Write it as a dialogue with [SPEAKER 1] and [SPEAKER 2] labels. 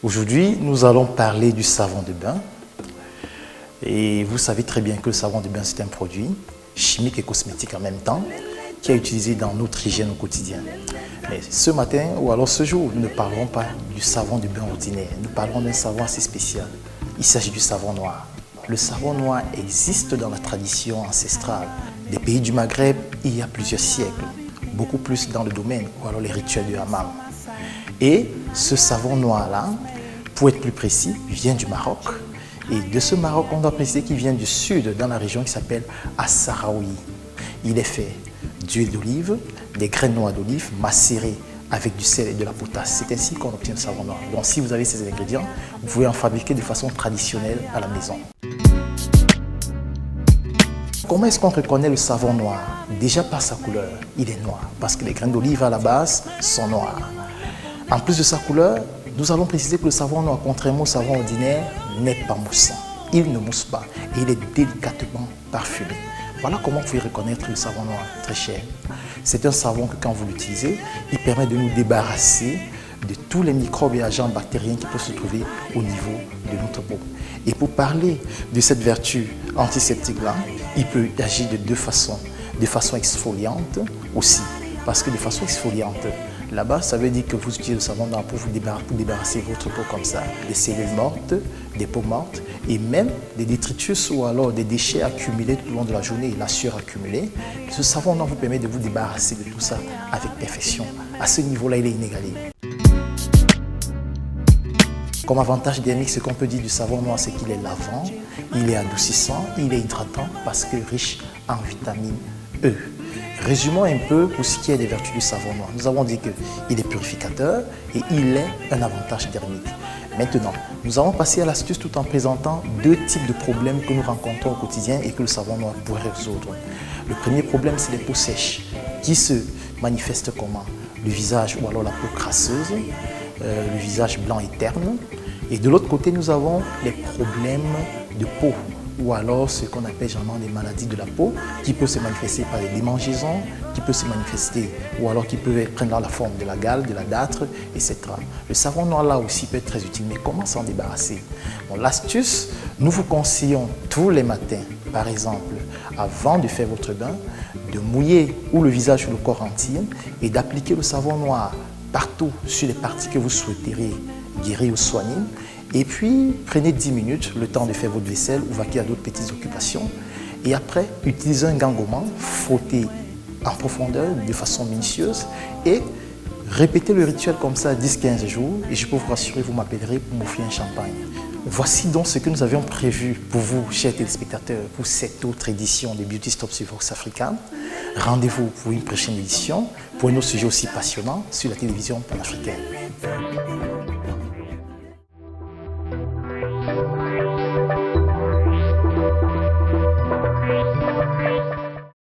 [SPEAKER 1] Aujourd'hui, nous allons parler du savon de bain. Et vous savez très bien que le savon de bain, c'est un produit chimique et cosmétique en même temps qui est utilisé dans notre hygiène au quotidien. Mais ce matin, ou alors ce jour, nous ne parlerons pas du savon de bain ordinaire. Nous parlerons d'un savon assez spécial. Il s'agit du savon noir. Le savon noir existe dans la tradition ancestrale des pays du Maghreb il y a plusieurs siècles, beaucoup plus dans le domaine ou alors les rituels de hammam. Et ce savon noir-là, pour être plus précis, vient du Maroc. Et de ce Maroc, on doit préciser qu'il vient du sud, dans la région qui s'appelle As-Sahraoui. Il est fait d'huile d'olive, des graines noires d'olive macérées avec du sel et de la potasse. C'est ainsi qu'on obtient le savon noir. Donc si vous avez ces ingrédients, vous pouvez en fabriquer de façon traditionnelle à la maison. Comment est-ce qu'on reconnaît le savon noir? Déjà par sa couleur, il est noir, parce que les graines d'olive à la base sont noires. En plus de sa couleur, nous allons préciser que le savon noir, contrairement au savon ordinaire, n'est pas moussant. Il ne mousse pas et il est délicatement parfumé. Voilà comment vous pouvez reconnaître le savon noir, très cher. C'est un savon que quand vous l'utilisez, il permet de nous débarrasser de tous les microbes et agents bactériens qui peuvent se trouver au niveau de notre peau. Et pour parler de cette vertu antiseptique-là, il peut agir de deux façons. De façon exfoliante aussi, parce que de façon exfoliante, là-bas, ça veut dire que vous utilisez le savon noir pour vous débarrasser votre peau comme ça, des cellules mortes, des peaux mortes et même des détritus ou alors des déchets accumulés tout au long de la journée, la sueur accumulée. Ce savon noir vous permet de vous débarrasser de tout ça avec perfection. À ce niveau-là, il est inégalé. Comme avantage dernier, ce qu'on peut dire du savon noir, c'est qu'il est lavant, il est adoucissant, il est hydratant parce que riche en vitamine E. Résumons un peu pour ce qui est des vertus du savon noir. Nous avons dit qu'il est purificateur et il est un avantage thermique. Maintenant, nous allons passer à l'astuce tout en présentant deux types de problèmes que nous rencontrons au quotidien et que le savon noir pourrait résoudre. Le premier problème, c'est les peaux sèches qui se manifestent comment? Le visage ou alors la peau crasseuse, le visage blanc et terne. Et de l'autre côté, nous avons les problèmes de peau ou alors ce qu'on appelle généralement des maladies de la peau qui peuvent se manifester par des démangeaisons, qui peuvent se manifester ou alors qui peuvent prendre la forme de la gale, de la dartre, etc. Le savon noir là aussi peut être très utile, mais comment s'en débarrasser? Bon, l'astuce, nous vous conseillons tous les matins, par exemple, avant de faire votre bain, de mouiller ou le visage ou le corps entier et d'appliquer le savon noir partout sur les parties que vous souhaiterez guérir ou soigner. Et puis, prenez 10 minutes, le temps de faire votre vaisselle ou vaquer à d'autres petites occupations. Et après, utilisez un gant gommant, frottez en profondeur de façon minutieuse et répétez le rituel comme ça 10-15 jours. Et je peux vous rassurer, vous m'appellerez pour m'offrir un champagne. Voici donc ce que nous avions prévu pour vous, chers téléspectateurs, pour cette autre édition de Beauty Stop sur Vox Africa. Rendez-vous pour une prochaine édition, pour un autre sujet aussi passionnant sur la télévision panafricaine.